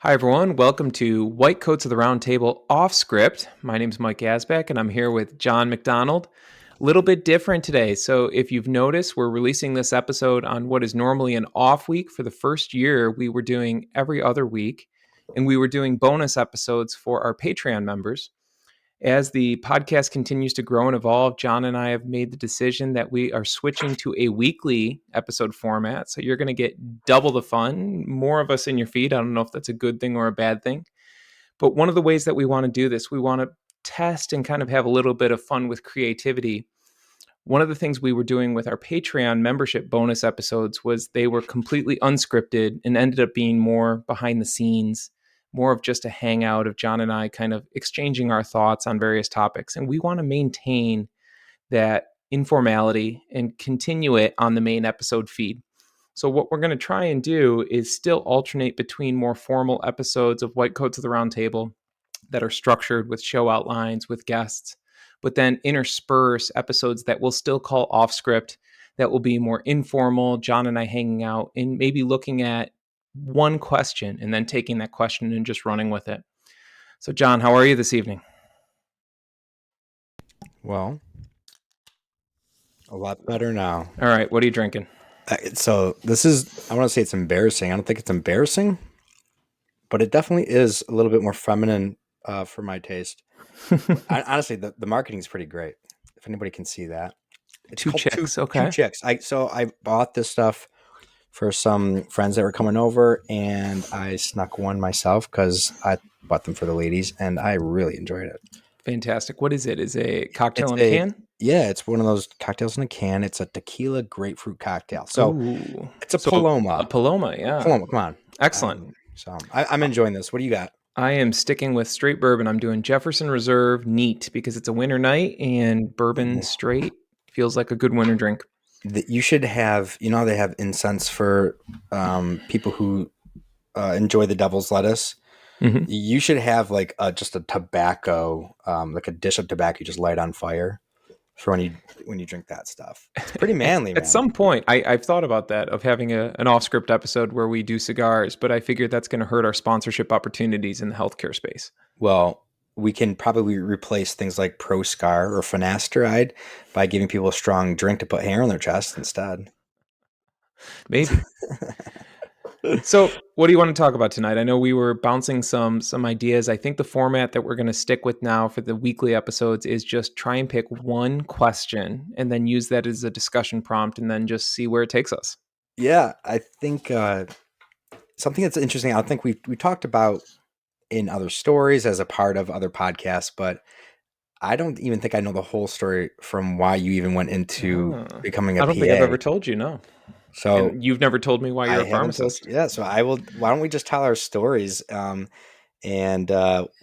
Hi, everyone. Welcome to White Coats of the Round Table Off-Script. My name is Mike Asbeck, and I'm here with John McDonald. A little bit different today. So if you've noticed, we're releasing this episode on what is normally an off week. For the first year, we were doing every other week, and we were doing bonus episodes for our Patreon members. As the podcast continues to grow and evolve, John and I have made the decision that we are switching to a weekly episode format. So you're going to get double the fun, more of us in your feed. I don't know if that's a good thing or a bad thing. But one of the ways that we want to do this, we want to test and kind of have a little bit of fun with creativity. One of the things we were doing with our Patreon membership bonus episodes was they were completely unscripted and ended up being more behind the scenes, more of just a hangout of John and I kind of exchanging our thoughts on various topics. And we want to maintain that informality and continue it on the main episode feed. So what we're going to try and do is still alternate between more formal episodes of White Coats of the Round Table that are structured with show outlines, with guests, but then intersperse episodes that we'll still call off script, that will be more informal, John and I hanging out and maybe looking at one question and then taking that question and just running with it. So, John, how are you this evening? Well, a lot better now. All right. What are you drinking? So this is, I want to say it's embarrassing. I don't think it's embarrassing, but it definitely is a little bit more feminine for my taste. Honestly, the marketing is pretty great. If anybody can see that. It's Two called chicks. Two Okay. Chicks. I bought this stuff for some friends that were coming over, and I snuck one myself because I bought them for the ladies, and I really enjoyed it. Fantastic. What is it? Is it a cocktail It's in a can? it's one of those cocktails in a can. It's a tequila grapefruit cocktail. So Ooh. it's a So a Paloma. Paloma. Yeah. Paloma, come on. Excellent. I'm enjoying this. What do you got? I am sticking with straight bourbon. I'm doing Jefferson Reserve neat because it's a winter night and bourbon straight feels like a good winter drink. You should have, you know, how they have incense for people who enjoy the devil's lettuce. Mm-hmm. You should have like just a tobacco, like a dish of tobacco you just light on fire for when you drink that stuff. It's pretty manly, At man. some point, I've thought about that, of having an off-script episode where we do cigars, but I figured that's going to hurt our sponsorship opportunities in the healthcare space. Well, we can probably replace things like Proscar or finasteride by giving people a strong drink to put hair on their chest instead. Maybe. So what do you want to talk about tonight? I know we were bouncing some ideas. I think the format that we're going to stick with now for the weekly episodes is just try and pick one question and then use that as a discussion prompt and then just see where it takes us. Yeah, I think something that's interesting. I think we talked about in other stories as a part of other podcasts, but I don't even think I know the whole story from why you even went into becoming a I don't think I've ever told you, no. So And you've never told me why you're a pharmacist. So I will. Why don't we just tell our stories, and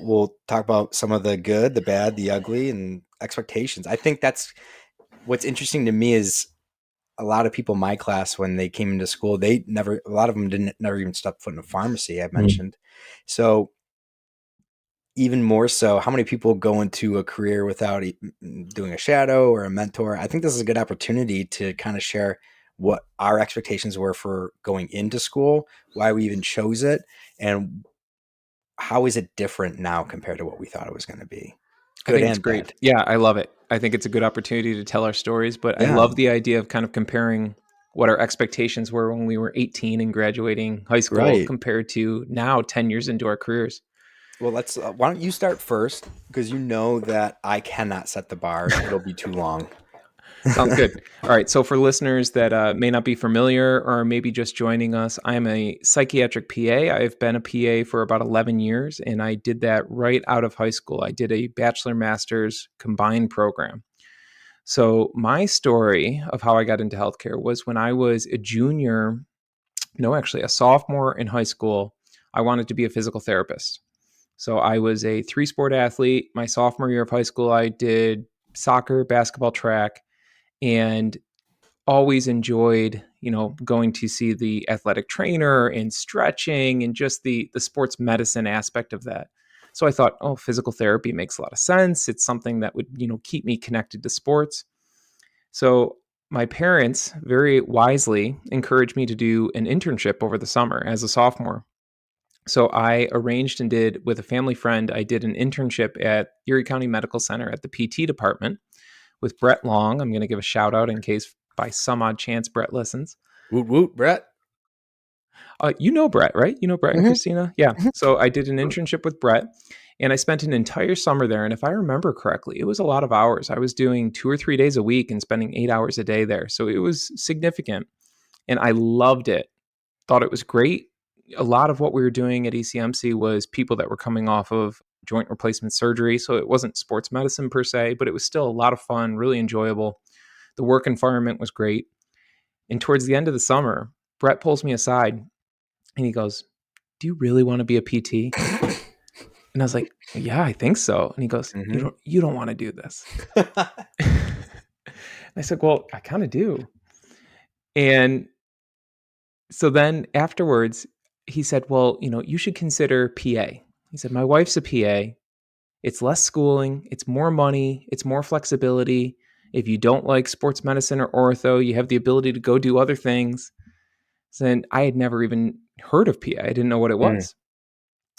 we'll talk about some of the good, the bad, the ugly, and expectations. I think that's what's interesting to me is a lot of people in my class when they came into school, a lot of them never even step foot in a pharmacy. I mentioned, so even more so, how many people go into a career without doing a shadow or a mentor? I think this is a good opportunity to kind of share what our expectations were for going into school, why we even chose it, and how is it different now compared to what we thought it was going to be. I think it's great. Bad. Yeah, I love it. I think it's a good opportunity to tell our stories, but I love the idea of kind of comparing what our expectations were when we were 18 and graduating high school compared to now 10 years into our careers. Well, why don't you start first? Because you know that I cannot set the bar. It'll be too long. Sounds good. All right. So for listeners that may not be familiar or maybe just joining us, I'm a psychiatric PA. I've been a PA for about 11 years, and I did that right out of high school. I did a bachelor master's combined program. So my story of how I got into healthcare was when I was a sophomore in high school. I wanted to be a physical therapist. So I was a 3-sport athlete. My sophomore year of high school, I did soccer, basketball, track, and always enjoyed, going to see the athletic trainer and stretching and just the sports medicine aspect of that. So I thought, physical therapy makes a lot of sense. It's something that would, keep me connected to sports. So my parents very wisely encouraged me to do an internship over the summer as a sophomore. So I arranged and did with a family friend, I did an internship at Erie County Medical Center at the PT department with Brett Long. I'm going to give a shout out in case by some odd chance Brett listens. Woot woot, Brett. You know Brett, right? You know Brett and Mm-hmm. Christina? Yeah. So I did an internship with Brett and I spent an entire summer there. And if I remember correctly, it was a lot of hours. I was doing 2 or 3 days a week and spending 8 hours a day there. So it was significant and I loved it. Thought it was great. A lot of what we were doing at ECMC was people that were coming off of joint replacement surgery. So it wasn't sports medicine per se, but it was still a lot of fun, really enjoyable. The work environment was great. And towards the end of the summer, Brett pulls me aside and he goes, "Do you really want to be a PT?" And I was like, "Yeah, I think so." And he goes, Mm-hmm. You don't want to do this." I said, "Well, I kind of do." And so then afterwards, he said, "Well, you should consider PA." He said, "My wife's a PA. It's less schooling, it's more money, it's more flexibility. If you don't like sports medicine or ortho, you have the ability to go do other things." So then I had never even heard of PA. I didn't know what it Mm. was.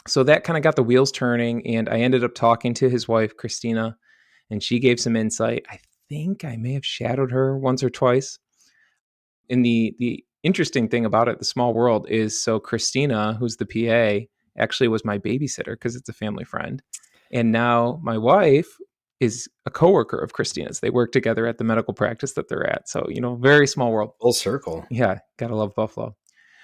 So that kind of got the wheels turning. And I ended up talking to his wife, Christina, and she gave some insight. I think I may have shadowed her once or twice. And the interesting thing about it, the small world, is so Christina, who's the PA, actually was my babysitter because it's a family friend. And now my wife is a coworker of Christina's. They work together at the medical practice that they're at. So, very small world. Full circle. Yeah, gotta love Buffalo.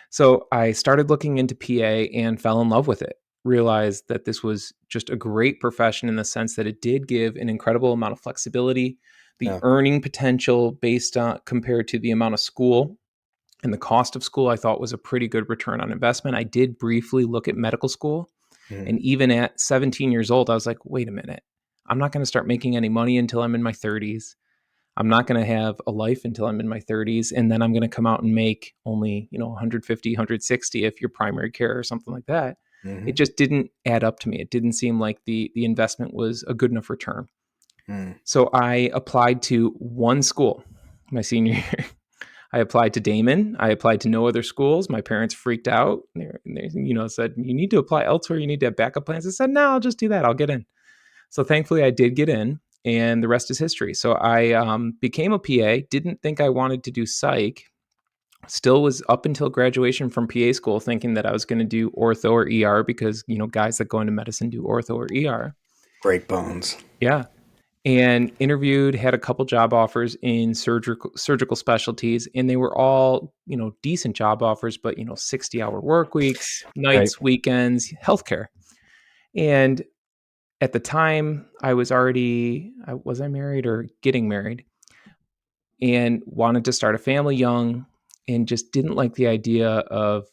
So I started looking into PA and fell in love with it. Realized that this was just a great profession in the sense that it did give an incredible amount of flexibility, the Yeah. earning potential based on compared to the amount of school and the cost of school, I thought was a pretty good return on investment. I did briefly look at medical school. Mm. And even at 17 years old, I was like, wait a minute, I'm not going to start making any money until I'm in my 30s. I'm not going to have a life until I'm in my 30s. And then I'm going to come out and make only, 150, 160 if you're primary care or something like that. Mm-hmm. It just didn't add up to me. It didn't seem like the investment was a good enough return. Mm. So I applied to one school my senior year. I applied to Damon. I applied to no other schools. My parents freaked out. They said, "You need to apply elsewhere. You need to have backup plans." I said, "No, I'll just do that. I'll get in." So thankfully, I did get in, and the rest is history. So I became a PA. Didn't think I wanted to do psych. Still was up until graduation from PA school thinking that I was going to do ortho or ER because guys that go into medicine do ortho or ER. Great bones. Yeah, and interviewed, had a couple job offers in surgical specialties, and they were all decent job offers, but 60-hour work weeks, Right. nights, weekends, healthcare. And at the time, I was already was I married or getting married, and wanted to start a family young, and just didn't like the idea of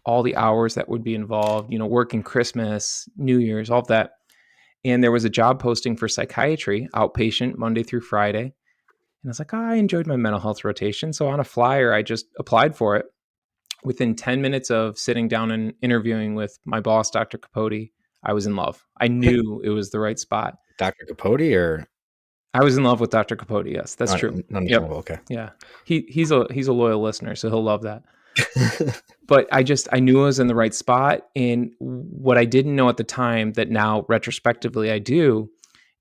all the hours that would be involved, working Christmas, New Year's, all of that. And there was a job posting for psychiatry, outpatient, Monday through Friday. And I was like, I enjoyed my mental health rotation. So on a flyer, I just applied for it. Within 10 minutes of sitting down and interviewing with my boss, Dr. Capote, I was in love. I knew it was the right spot. Dr. Capote or I was in love with Dr. Capote. Yes, that's true. none Yep. trouble. Okay. Yeah. He's a loyal listener, so he'll love that. But I knew I was in the right spot. And what I didn't know at the time that now retrospectively I do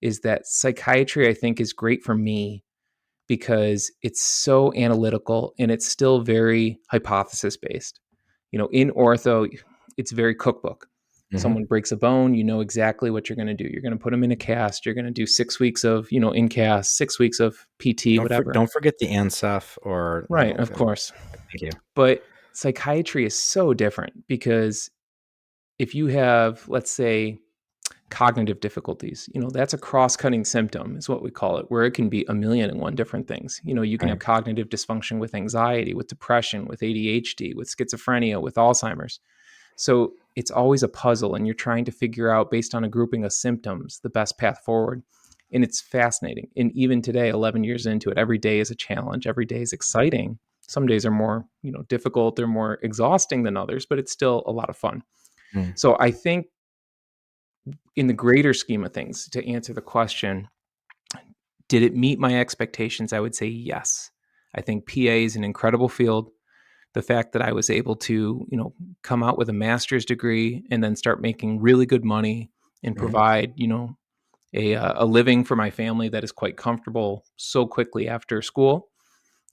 is that psychiatry, I think, is great for me because it's so analytical and it's still very hypothesis based. In ortho, it's very cookbook. Mm-hmm. Someone breaks a bone, you know exactly what you're going to do. You're going to put them in a cast. You're going to do 6 weeks of, in cast, 6 weeks of PT, whatever. Don't forget the ANSEF or Right, of course. thank you. But psychiatry is so different because if you have, let's say, cognitive difficulties, that's a cross-cutting symptom is what we call it, where it can be a million and one different things. You can Right. have cognitive dysfunction with anxiety, with depression, with ADHD, with schizophrenia, with Alzheimer's. So it's always a puzzle and you're trying to figure out based on a grouping of symptoms the best path forward. And it's fascinating. And even today, 11 years into it, every day is a challenge. Every day is exciting. Some days are more, difficult. They're more exhausting than others, but it's still a lot of fun. Mm. So I think in the greater scheme of things, to answer the question, did it meet my expectations? I would say yes. I think PA is an incredible field. the fact that I was able to, come out with a master's degree and then start making really good money and Hmm. provide, a living for my family that is quite comfortable so quickly after school,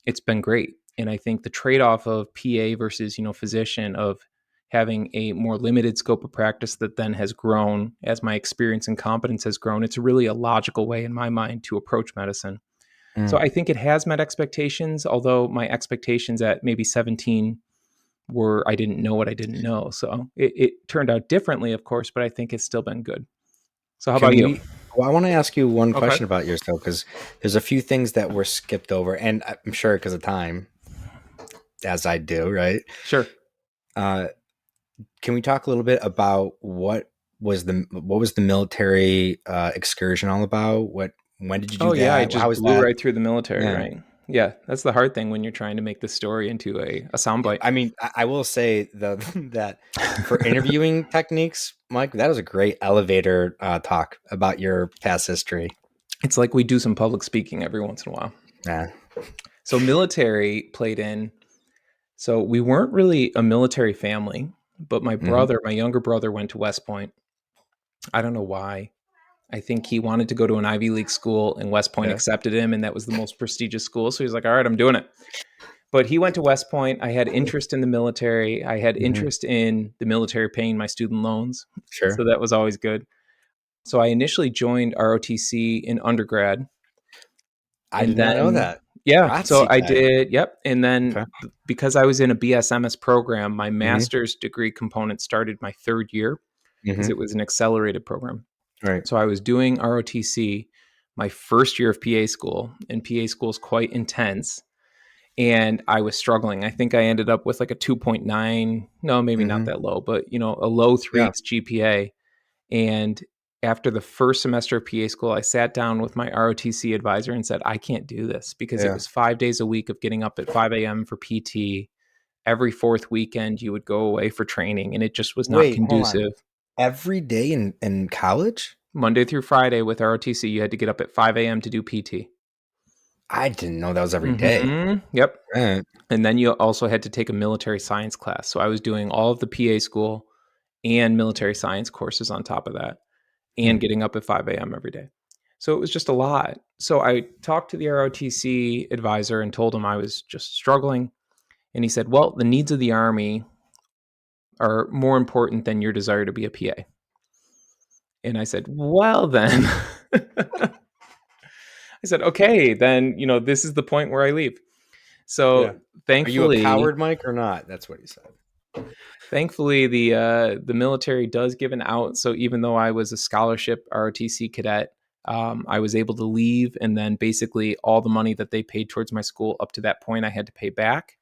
it's been great. And I think the trade-off of PA versus, physician, of having a more limited scope of practice that then has grown as my experience and competence has grown, it's really a logical way in my mind to approach medicine. So Mm. I think it has met expectations, although my expectations at maybe 17 were I didn't know what I didn't know. So it turned out differently, of course, but I think it's still been good. So how about Can you? we? Well, I want to ask you one Okay. question about yourself because there's a few things that were skipped over, and I'm sure because of time, as I do, right? Sure. Uh, can we talk a little bit about what was the military excursion all about? When did you Oh do yeah, I that? How just was blew that? right through the military, Yeah. right? Yeah, that's the hard thing when you're trying to make the story into a soundbite. I mean, I will say that for interviewing techniques, Mike, that was a great elevator talk about your past history. It's like we do some public speaking every once in a while. Yeah. So military played in. So we weren't really a military family, but Hmm. my younger brother went to West Point. I don't know why. I think he wanted to go to an Ivy League school and West Point Yeah. accepted him and that was the most prestigious school. So he's like, "All right, I'm doing it." But he went to West Point. I had interest in the military. I had Hmm. interest in the military paying my student loans. So Sure. that was always good. So I initially joined ROTC in undergrad, I and did not know then that. yeah, so ROTC I guy. did, yep, and then Okay. because I was in a BSMS program, my Hmm. master's degree component started my 3rd year because Hmm. it was an accelerated program. Right. So I was doing ROTC my 1st year of PA school, and PA school is quite intense, and I was struggling. I think I ended up with like a 2.9, no, maybe not Hmm. that low, but, a low Yeah. 3s GPA. And after the first semester of PA school, I sat down with my ROTC advisor and said, I can't do this because it Yeah. was 5 days a week of getting up at 5 a.m. for PT. Every fourth weekend, you would go away for training, and it just was not Wait, hold on. conducive. Every day in college? Monday through Friday with ROTC, you had to get up at 5 a.m. to do PT. I didn't know that was every day. Yep. Right. And then you also had to take a military science class. So I was doing all of the PA school and military science courses on top of that, Hmm. and getting up at 5 a.m. every day. So it was just a lot. So I talked to the ROTC advisor and told him I was just struggling. And he said, well, the needs of the Army are more important than your desire to be a PA. And I said, well, then, I said, okay, then, this is the point where I leave. Yeah. So Are you a thankfully, coward, Mike, or not? That's what he said. thankfully, the military does give an out. So even though I was a scholarship ROTC cadet, I was able to leave, and then basically all the money that they paid towards my school up to that point, I had to pay back.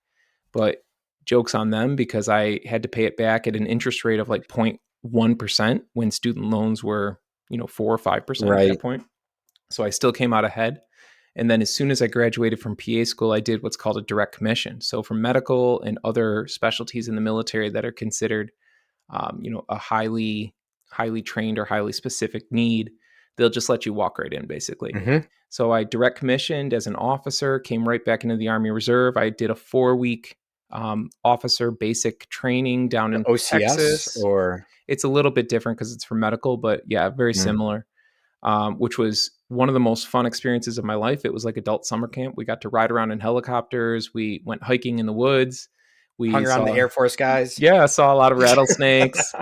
But jokes on them because I had to pay it back at an interest rate of like 0.1% when student loans were 4 or 5% at that Right. point. So I still came out ahead. And then as soon as I graduated from PA school, I did what's called a direct commission. So for medical and other specialties in the military that are considered, a highly trained or highly specific need, they'll just let you walk right in, basically. Hmm. So I direct commissioned as an officer, came right back into the Army Reserve. I did a 4-week officer basic training down The in OCS Texas. or It's a little bit different because it's for medical, but yeah, very mm. similar. Which was one of the most fun experiences of my life. It was like adult summer camp. We got to ride around in helicopters. We went hiking in the woods. We Hung around the saw, Air Force guys? yeah, I saw a lot of rattlesnakes.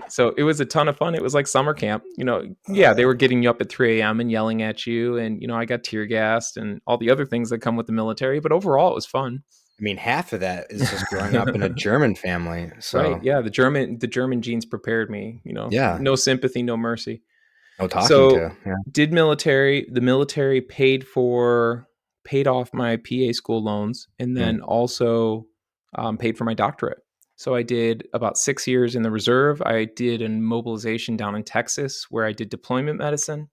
So it was a ton of fun. It was like summer camp. Yeah, they Uh, were getting you up at 3 a.m. and yelling at you. And, I got tear gassed and all the other things that come with the military. But overall, it was fun. I mean, half of that is just growing up in a German family. Right. So, Yeah. The German genes prepared me, yeah, no sympathy, no mercy. no talking So to. Yeah. the military paid off my PA school loans, and Mm. then also paid for my doctorate. So I did about 6 years in the reserve. I did a mobilization down in Texas where I did deployment medicine.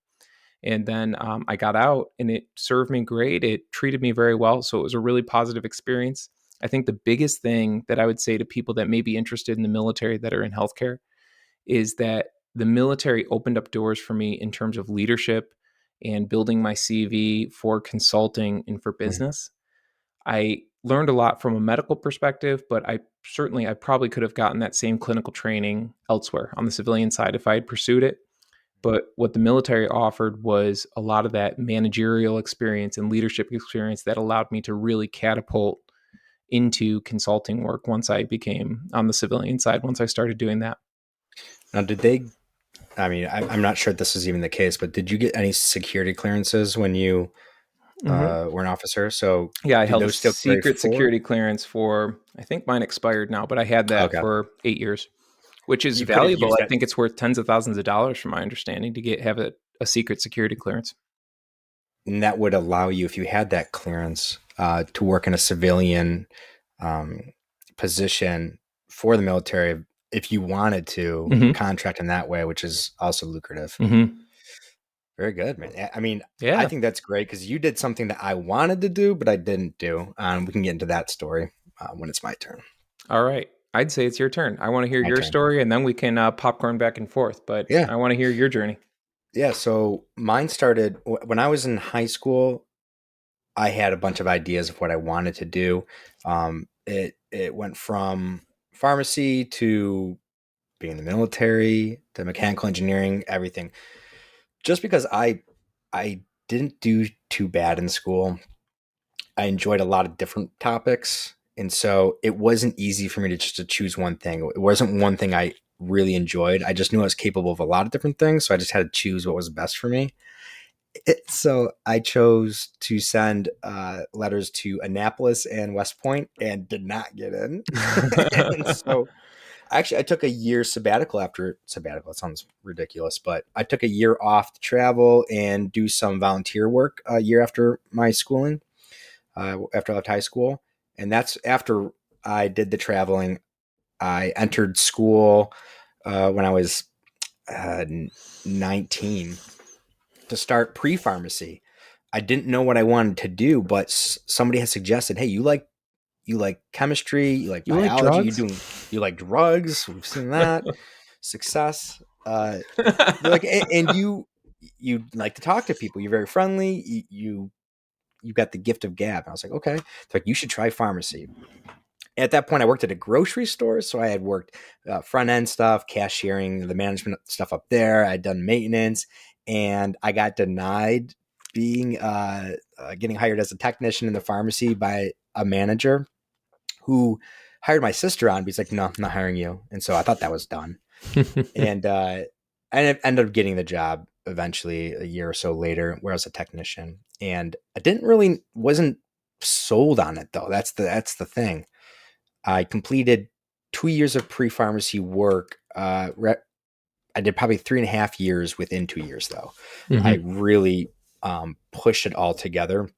And then I got out and it served me great. It treated me very well. So it was a really positive experience. I think the biggest thing that I would say to people that may be interested in the military that are in healthcare is that the military opened up doors for me in terms of leadership and building my CV for consulting and for Mm. business. I learned a lot from a medical perspective, but I probably could have gotten that same clinical training elsewhere on the civilian side if I had pursued it. But what the military offered was a lot of that managerial experience and leadership experience that allowed me to really catapult into consulting work once I became on the civilian side, once I started doing that. Now, did they? I mean, I'm not sure if this is even the case, but did you get any security clearances when you Hmm. were an officer? So, Yeah, I do held a those still carry secret forward? security clearance for, I think mine expired now, but I had that Okay, for 8 years, which is you could have valuable. used I that. think it's worth tens of thousands of dollars from my understanding to have a secret security clearance. And that would allow you, if you had that clearance, to work in a civilian um, position for the military if you wanted to Hmm. contract in that way, which is also lucrative. Hmm. Very good, man. I mean, I Yeah. think that's great because you did something that I wanted to do, but I didn't do. We can get into that story when it's my turn. All right. I'd say it's your turn. I want to hear My your turn. story and then we can popcorn back and forth, but Yeah. I want to hear your journey. Yeah. So mine started when I was in high school. I had a bunch of ideas of what I wanted to do. It went from pharmacy to being in the military to mechanical engineering, everything. Just because I didn't do too bad in school, I enjoyed a lot of different topics, and so it wasn't easy for me to just to choose one thing. It wasn't one thing I really enjoyed. I just knew I was capable of a lot of different things, so I just had to choose what was best for me. So I chose to send letters to Annapolis and West Point and did not get in. And so actually I took a year sabbatical after sabbatical. It sounds ridiculous, but I took a year off to travel and do some volunteer work a year after my schooling, after I left high school. And that's after I did the traveling. I entered school when I was uh, 19 to start pre-pharmacy. I didn't know what I wanted to do, but somebody had suggested, "Hey, you like chemistry, you like You like biology, drugs? you like drugs. We've seen that success. They're like, and you like to talk to people. You're very friendly. You got the gift of gab." And I was like, okay. It's like you should try pharmacy. At that point, I worked at a grocery store, so I had worked front end stuff, cashiering, the management stuff up there. I'd done maintenance, and I got denied being getting hired as a technician in the pharmacy by a manager who hired my sister on. But he's like, "No, I'm not hiring you," and so I thought that was done. And I ended up getting the job eventually a year or so later, where I was a technician, and I didn't really wasn't sold on it though. That's the thing. I completed 2 years of pre-pharmacy work. I did probably 3.5 years within 2 years, though. I Hmm. really pushed it all together.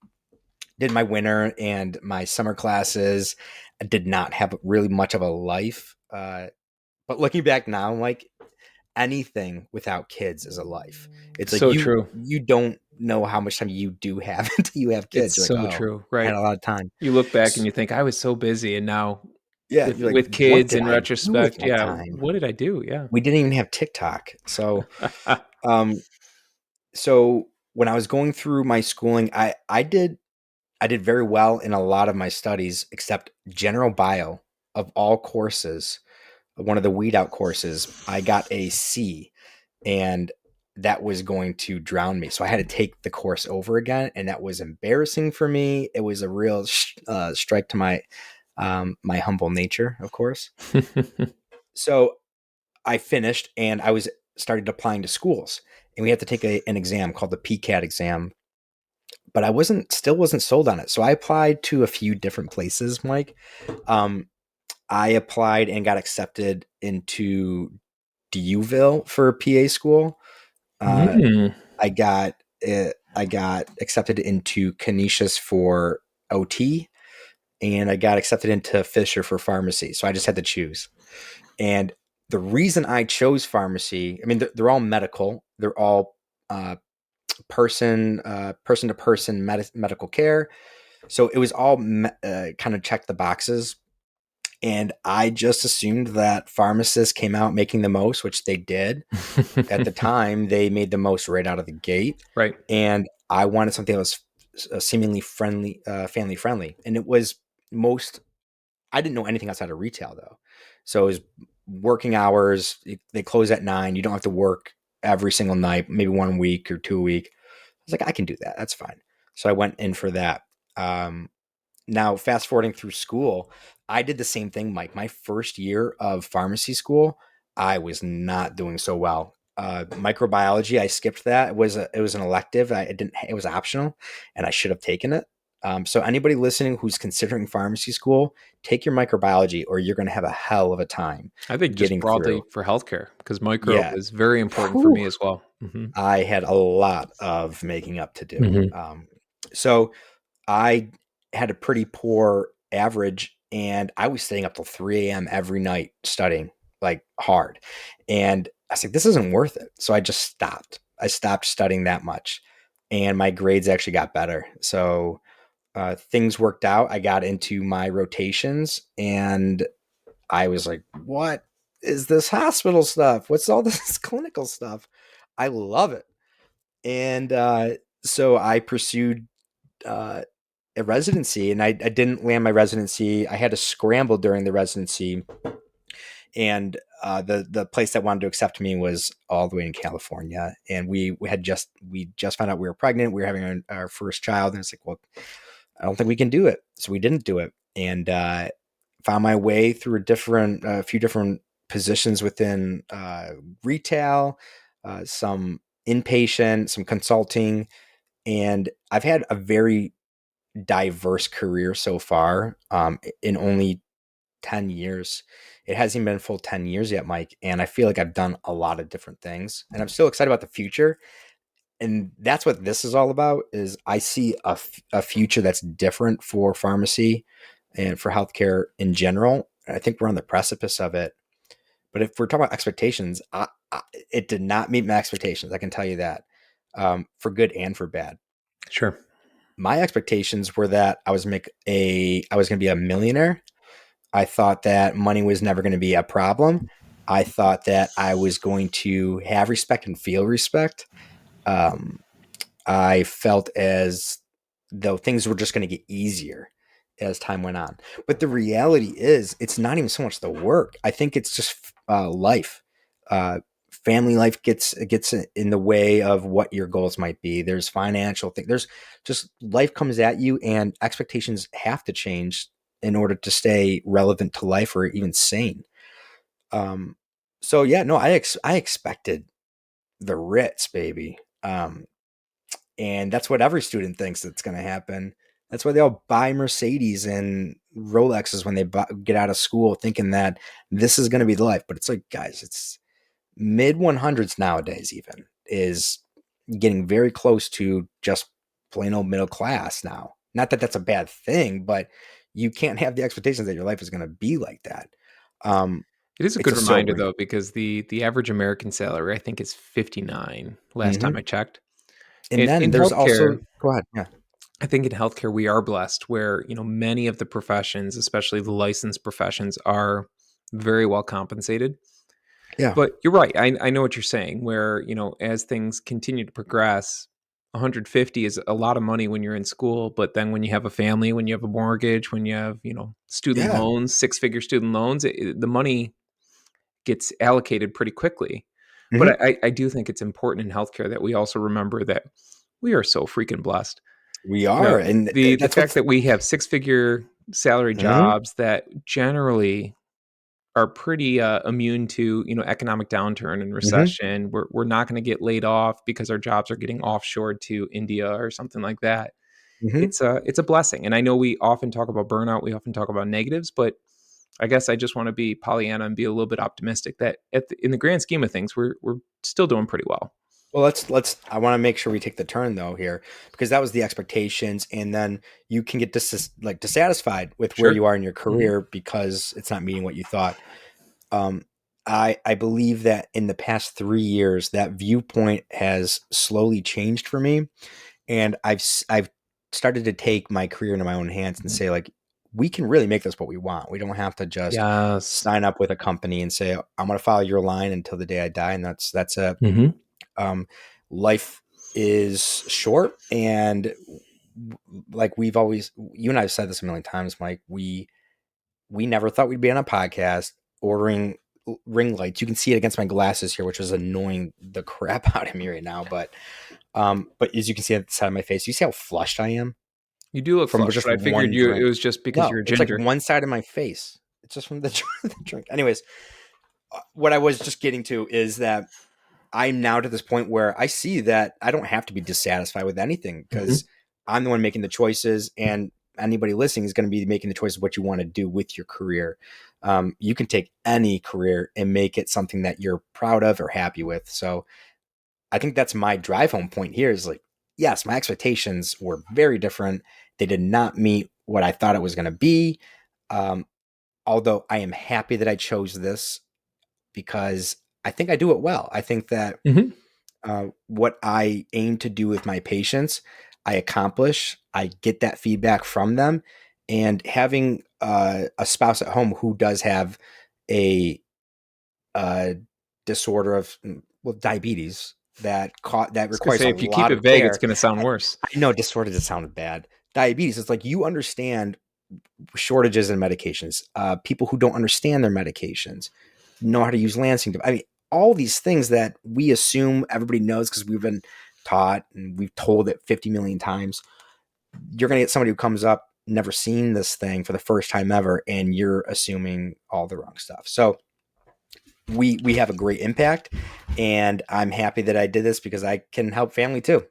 Did my winter and my summer classes. I did not have really much of a life. But looking back now, I'm like, anything without kids is a life. It's like So you true. you don't know how much time you do have until you have It's kids. You're like, so oh, true, I had right? a lot of time. You look back and you think I was so busy, and now Yeah, with you're like, what kids did in I do with retrospect, my yeah, time? what did I do? Yeah. We didn't even have TikTok. Um, so when I was going through my schooling, I did very well in a lot of my studies, except general bio of all courses. One of the weed out courses, I got a C, and that was going to drown me. So I had to take the course over again, and that was embarrassing for me. It was a real strike to my humble nature, of course. So I finished, and I was started applying to schools, and we had to take an exam called the PCAT exam. But I wasn't sold on it, so I applied to a few different places, Mike. Um, I applied and got accepted into Duville for PA school. Uh, Mm. I got accepted into Canisius for OT, and I got accepted into Fisher for pharmacy. So I just had to choose. And the reason I chose pharmacy, I mean, they're all medical. They're all uh, person to person medical care. So it was all kind of checked the boxes. And I just assumed that pharmacists came out making the most, which they did. At the time, they made the most right out of the gate. Right. And I wanted something that was seemingly friendly, family friendly. And it was most I didn't know anything outside of retail though. So it was working hours. They close at 9. You don't have to work every single night, maybe 1 week or 2 week. I was like, I can do that. That's fine. So I went in for that. Um, Now, fast forwarding through school, I did the same thing, Mike. My first year of pharmacy school, I was not doing so well. Microbiology, I skipped that. It was an elective. It didn't. It was optional, and I should have taken it. So anybody listening who's considering pharmacy school, take your microbiology, or you're going to have a hell of a time I think just getting broadly through. for healthcare, because micro Yeah, is very important for Whew. me as well. I had a lot of making up to do. Hmm. So I had a pretty poor average, and I was staying up till 3 a.m. every night studying like hard. And I was like, this isn't worth it. So I just stopped. I stopped studying that much, and my grades actually got better. So things worked out. I got into my rotations, and I was like, what is this hospital stuff? What's all this clinical stuff? I love it. And so I pursued uh, a residency, and I didn't land my residency. I had to scramble during the residency, and the place that wanted to accept me was all the way in California, and we just found out we were pregnant. We were having our first child, and it's like, well, I don't think we can do it, so we didn't do it, and found my way through a few different positions within retail, some inpatient, some consulting, and I've had a very diverse career so far in only 10 years. It hasn't even been full 10 years yet, Mike. And I feel like I've done a lot of different things, and I'm still excited about the future. And that's what this is all about is I see a future that's different for pharmacy and for healthcare in general. And I think we're on the precipice of it. But if we're talking about expectations, it did not meet my expectations. I can tell you that, for good and for bad. Sure. My expectations were that I was going to be a millionaire. I thought that money was never going to be a problem. I thought that I was going to have respect and feel respect. Um, I felt as though things were just going to get easier as time went on. But the reality is, it's not even so much the work. I think it's just life. Family life gets in the way of what your goals might be. There's financial things. There's just life comes at you, and expectations have to change in order to stay relevant to life or even sane. Um, so yeah, no, I expected the Ritz, baby. And that's what every student thinks that's going to happen. That's why they all buy Mercedes and Rolexes when they get out of school, thinking that this is going to be the life. But it's like, guys, it's mid 100s nowadays, even is getting very close to just plain old middle class now. Not that that's a bad thing, but you can't have the expectations that your life is going to be like that. Um, It is a it's good a reminder sobering. though, because the average American salary I think is 59 last time Hmm. I checked. And In then in there's healthcare, also, go ahead. Yeah. I think in healthcare we are blessed where, many of the professions, especially the licensed professions, are very well compensated. Yeah. But you're right. I know what you're saying, where, as things continue to progress, 150 is a lot of money when you're in school, but then when you have a family, when you have a mortgage, when you have, student Yeah. loans, six-figure student loans, the money gets allocated pretty quickly. Hmm. But I do think it's important in healthcare that we also remember that we are so freaking blessed. We You know, are. And the that's fact what's, that we have six-figure salary mhm, jobs that generally are pretty immune to economic downturn and mhm, recession. We're not going to get laid off because our jobs are getting offshored to India or something like that. mhm. It's a blessing, and I know we often talk about burnout. We often talk about negatives, but I guess I just want to be Pollyanna and be a little bit optimistic that in the grand scheme of things, we're still doing pretty well. Well, let's. I want to make sure we take the turn though here, because that was the expectations, and then you can get dissatisfied with where Sure. you are in your Hmm. career because it's not meeting what you thought. Um, I believe that in the past 3 years, that viewpoint has slowly changed for me, and I've started to take my career into my own hands and say, like, we can really make this what we want. We don't have to just Yes. sign up with a company and say, I'm going to follow your line until the day I die, and that's it. Hmm. Um, Life is short, and like you and I have said this a million times, Mike. We never thought we'd be on a podcast ordering ring lights. You can see it against my glasses here, which is annoying the crap out of me right now. But as you can see at the side of my face, you see how flushed I am You do look from flushed, just but I figured one you it drink. was just because No, you're a it's like ginger. one side of my face. It's just from the, the drink. Anyways, what I was just getting to is that I'm now to this point where I see that I don't have to be dissatisfied with anything because Mhm. I'm the one making the choices, and anybody listening is going to be making the choice of what you want to do with your career. You can take any career and make it something that you're proud of or happy with. So I think that's my drive home point here is like, yes, my expectations were very different. They did not meet what I thought it was going to be. Um, Although I am happy that I chose this because I think I do it well. I think that Mhm. what I aim to do with my patients, I accomplish. I get that feedback from them, and having a spouse at home who does have a, uh disorder of diabetes that I was gonna requires say a if you keep lot it of vague, it's care. gonna sound worse. I know disorder just sounded bad. Diabetes is like you understand shortages in medications. People who don't understand their medications know how to use Lansing. I mean, all these things that we assume everybody knows because we've been taught and we've told it 50 million times. You're going to get somebody who comes up, never seen this thing for the first time ever, and you're assuming all the wrong stuff. So we have a great impact, and I'm happy that I did this because I can help family too.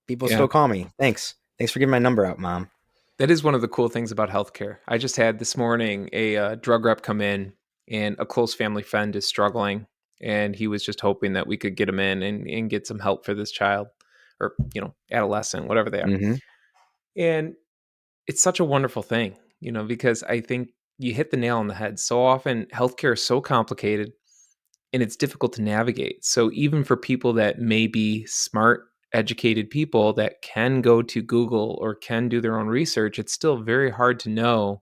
People Yeah. still call me. Thanks for giving my number out, Mom. That is one of the cool things about healthcare. I just had this morning a drug rep come in, and a close family friend is struggling, and he was just hoping that we could get him in and get some help for this child, or adolescent, whatever they are. Mm-hmm. And it's such a wonderful thing, because I think you hit the nail on the head. So often, healthcare is so complicated and it's difficult to navigate. So even for people that may be smart, educated people that can go to Google or can do their own research, it's still very hard to know,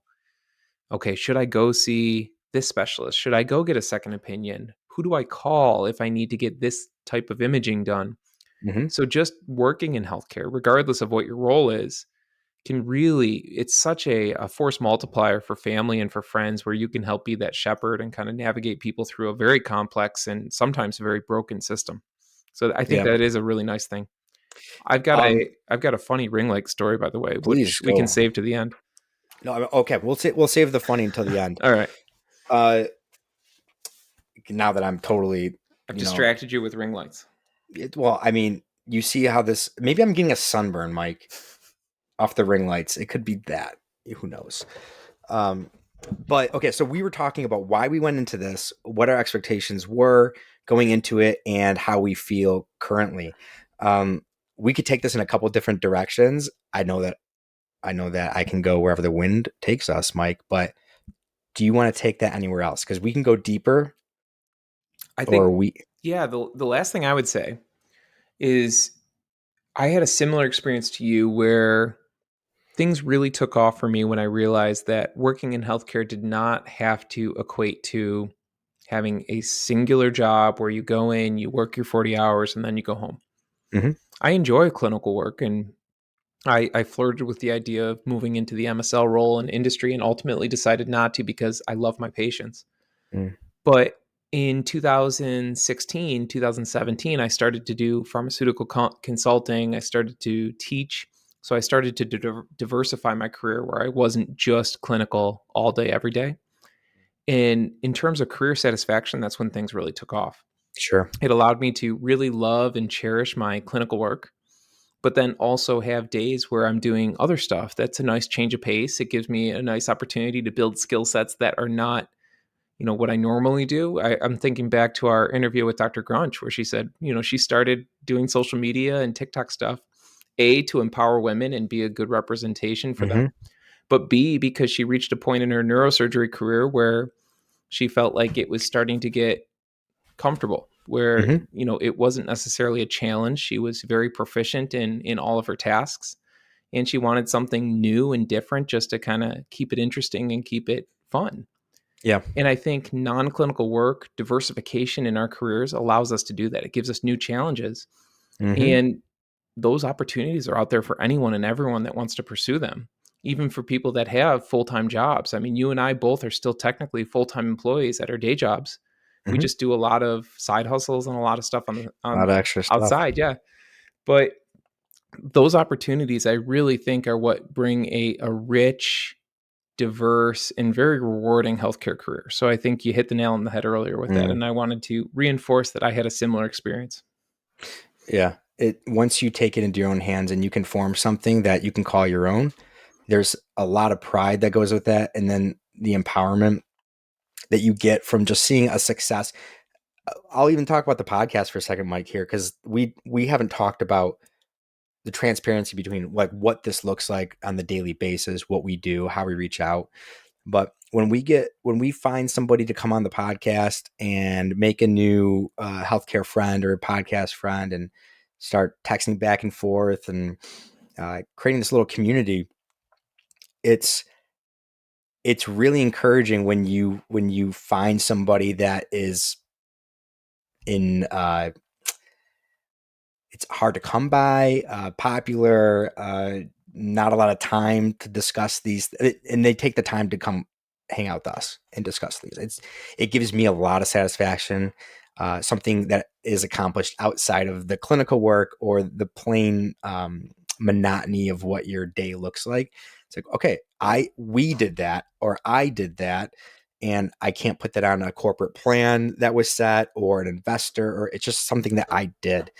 okay, should I go see this specialist? Should I go get a second opinion? Who do I call if I need to get this type of imaging done? Mm-hmm. So just working in healthcare, regardless of what your role is, can really, it's such a force multiplier for family and for friends, where you can help be that shepherd and kind of navigate people through a very complex and sometimes very broken system. So I think Yeah. that is a really nice thing. Um, I've got a funny ring light story, by the way, Please which we can go. save to the end. No, okay. We'll save the funny until the end. All right. Uh, Now that I'm totally, I've you know, distracted you with ring lights. well, I mean, you see how this. Maybe I'm getting a sunburn, Mike, off the ring lights. It could be that. Who knows? Um, but okay, so we were talking about why we went into this, what our expectations were going into it, and how we feel currently. Um, we could take this in a couple different directions. I know that I can go wherever the wind takes us, Mike. But do you want to take that anywhere else? Because we can go deeper, I or think, we. yeah, the last thing I would say is I had a similar experience to you where things really took off for me when I realized that working in healthcare did not have to equate to having a singular job where you go in, you work your 40 hours, and then you go home. Mhm, I enjoy clinical work, and I flirted with the idea of moving into the MSL role in industry and ultimately decided not to because I love my patients. mm, But in 2016, 2017, I started to do pharmaceutical consulting. I started to teach. So I started to diversify my career where I wasn't just clinical all day, every day. And in terms of career satisfaction, that's when things really took off. sure. It allowed me to really love and cherish my clinical work, but then also have days where I'm doing other stuff. That's a nice change of pace. It gives me a nice opportunity to build skill sets that are not what I normally do. I'm thinking back to our interview with Dr. Grunch, where she said, she started doing social media and TikTok stuff, A, to empower women and be a good representation for Mhm, them, but B, because she reached a point in her neurosurgery career where she felt like it was starting to get comfortable, where, mhm, it wasn't necessarily a challenge. She was very proficient in all of her tasks, and she wanted something new and different just to kind of keep it interesting and keep it fun. yeah, And I think non-clinical work, diversification in our careers allows us to do that. It gives us new challenges. mhm, And those opportunities are out there for anyone and everyone that wants to pursue them, even for people that have full-time jobs. I mean, you and I both are still technically full-time employees at our day jobs. We Mhm. just do a lot of side hustles and a lot of stuff on the A lot on of extra stuff. outside, yeah. But those opportunities I really think are what bring a rich, diverse, and very rewarding healthcare career. So I think you hit the nail on the head earlier with that. Mm, And I wanted to reinforce that I had a similar experience. yeah. It once you take it into your own hands and you can form something that you can call your own, there's a lot of pride that goes with that, and then the empowerment that you get from just seeing a success. I'll even talk about the podcast for a second, Mike, here, because we haven't talked about the transparency between like what this looks like on the daily basis, what we do, how we reach out. But when we find somebody to come on the podcast and make a new healthcare friend or a podcast friend and start texting back and forth and creating this little community, it's it's really encouraging when you find somebody that is in it's hard to come by, popular, not a lot of time to discuss these, and they take the time to come hang out with us and discuss these. It gives me a lot of satisfaction, something that is accomplished outside of the clinical work or the plain monotony of what your day looks like. It's like, okay, we did that, or I did that. And I can't put that on a corporate plan that was set or an investor, or it's just something that I did.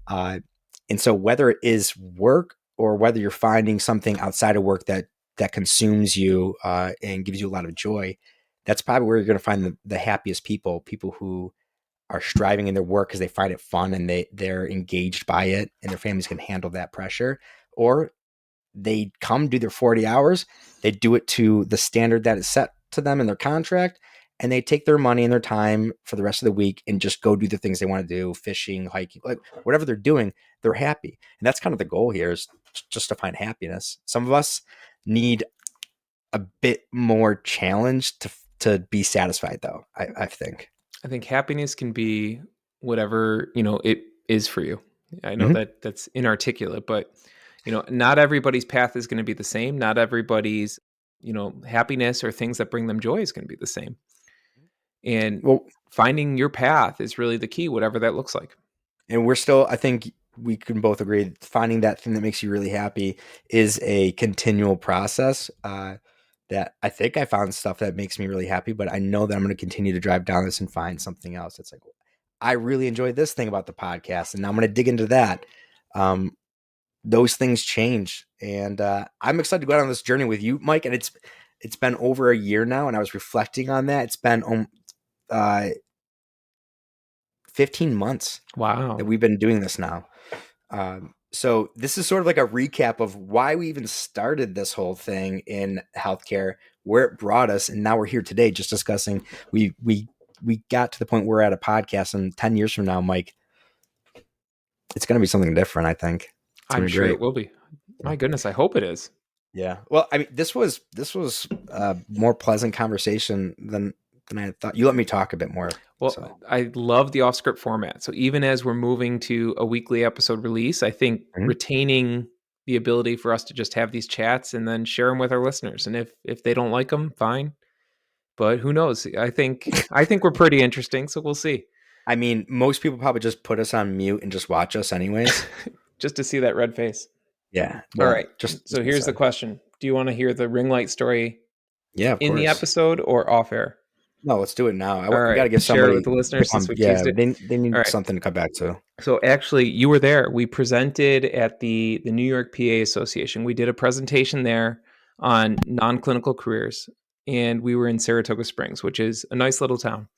Uh, and so whether it is work or whether you're finding something outside of work that consumes you and gives you a lot of joy, that's probably where you're going to find the happiest people who are striving in their work because they find it fun and they're engaged by it and their families can handle that pressure. Or they come do their 40 hours, they do it to the standard that is set to them in their contract, and they take their money and their time for the rest of the week and just go do the things they want to do, fishing, hiking, like whatever they're doing, they're happy. And that's kind of the goal here, is just to find happiness. Some of us need a bit more challenge to be satisfied, though, I think. I think happiness can be whatever, it is for you. I know Mm-hmm. that that's inarticulate, but not everybody's path is going to be the same. Not everybody's, happiness or things that bring them joy is going to be the same. And Well, finding your path is really the key, whatever that looks like. and we're still, I think we can both agree, finding that thing that makes you really happy is a continual process. That I think I found stuff that makes me really happy, but I know that I'm going to continue to drive down this and find something else. It's like, I really enjoyed this thing about the podcast, and now I'm going to dig into that. Um, those things change, and I'm excited to go out on this journey with you, Mike. And it's been over a year now, and I was reflecting on that. It's been uh, 15 months that Wow. we've been doing this now. So this is sort of like a recap of why we even started this whole thing in healthcare, where it brought us, and now we're here today just discussing. We got to the point where we're at a podcast, and 10 years from now, Mike, it's going to be something different. I think it's going I'm to be sure great. it will be. Yeah. My goodness, I hope it is. Yeah. Well, I mean, this was a more pleasant conversation than I thought. You let me talk a bit more. Well, So. I love the off script format. So even as we're moving to a weekly episode release, I think Mhm. retaining the ability for us to just have these chats and then share them with our listeners. And if they don't like them, fine. But who knows? I think we're pretty interesting, so we'll see. I mean, most people probably just put us on mute and just watch us anyways. Just to see that red face. Yeah. All Well, right. just So here's the inside. question. Do you want to hear the ring light story Yeah, of in the course. episode or off air? No, let's do it now. All We got right. to give Share it with somebody the listeners since we've Yeah, teased it. they All need right. something to come back to. So actually, you were there. We presented at the New York PA Association. We did a presentation there on non-clinical careers, and we were in Saratoga Springs, which is a nice little town.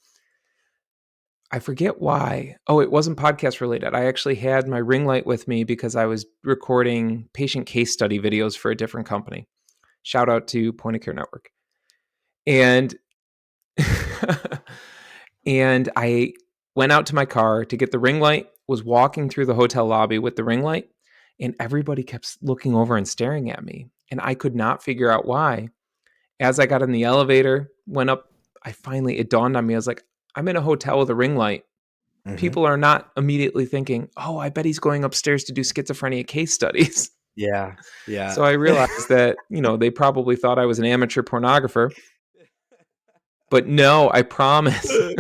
I forget why. Oh, it wasn't podcast related. I actually had my ring light with me because I was recording patient case study videos for a different company. Shout out to Point of Care Network. And and I went out to my car to get the ring light, was walking through the hotel lobby with the ring light, and everybody kept looking over and staring at me. And I could not figure out why. As I got in the elevator, went up, it dawned on me. I was like, I'm in a hotel with a ring light. Hmm. people are not immediately thinking, oh, I bet he's going upstairs to do schizophrenia case studies. Yeah, yeah. So I realized that, they probably thought I was an amateur pornographer, but no, I promise. It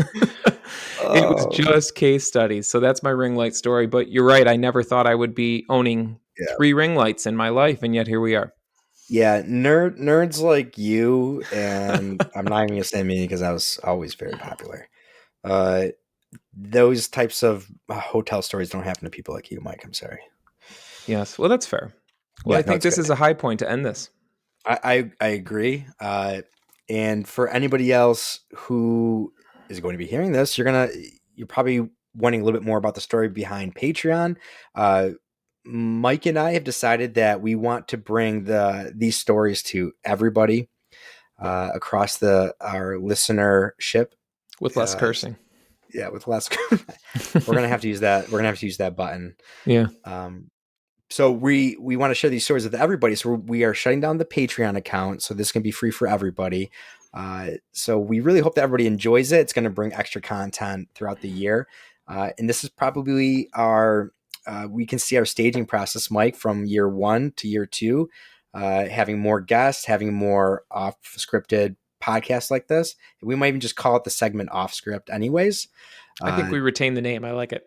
was Oh, just case studies. So that's my ring light story. But you're right. I never thought I would be owning yeah. 3 ring lights in my life. And yet here we are. Yeah, nerds like you, and I'm not even gonna say me because I was always very popular. Uh, those types of hotel stories don't happen to people like you, Mike. I'm sorry. Yes. Well, that's fair. Well, Yeah, I no, think it's this is good. a high point to end this. I agree. And for anybody else who is going to be hearing this, you're probably wanting a little bit more about the story behind Patreon. Uh, Mike and I have decided that we want to bring these stories to everybody across our listenership. With less Uh, cursing. yeah, with less. We're gonna have to use that. We're gonna have to use that button. Yeah. Um, so we want to share these stories with everybody. So we are shutting down the Patreon account. So this can be free for everybody. So we really hope that everybody enjoys it. It's going to bring extra content throughout the year. And this is probably we can see our staging process, Mike, from year 1 to year 2, having more guests, having more off scripted podcasts like this. We might even just call it the segment off script anyways. I think Uh, we retain the name. I like it.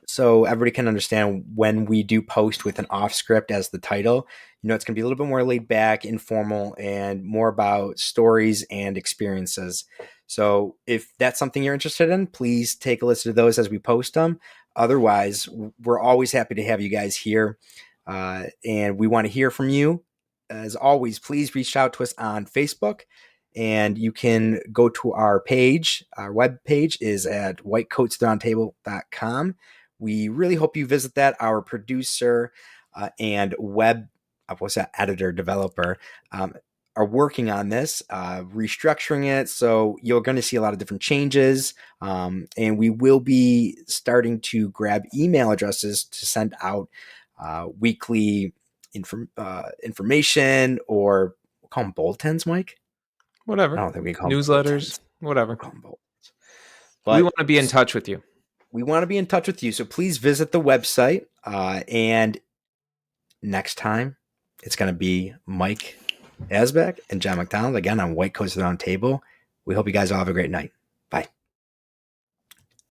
so everybody can understand when we do post with an off script as the title, it's going to be a little bit more laid back, informal, and more about stories and experiences. So if that's something you're interested in, please take a listen to those as we post them. Otherwise, we're always happy to have you guys here. And we want to hear from you. As always, please reach out to us on Facebook. And you can go to our page. Our web page is at whitecoatsroundtable.com. We really hope you visit that. Our producer and what's that, editor, developer, are working on this, restructuring it. So you're going to see a lot of different changes. And we will be starting to grab email addresses to send out weekly information, or we'll call them bulletins, Mike. I Whatever. don't think we call them Newsletters, bulletins. We'll whatever. call them bulletins. We But want to be in touch with you. we want to be in touch with you. So please visit the website. And next time, it's going to be Mike Asbeck and John McDonald again on White Coats Round Table. We hope you guys all have a great night.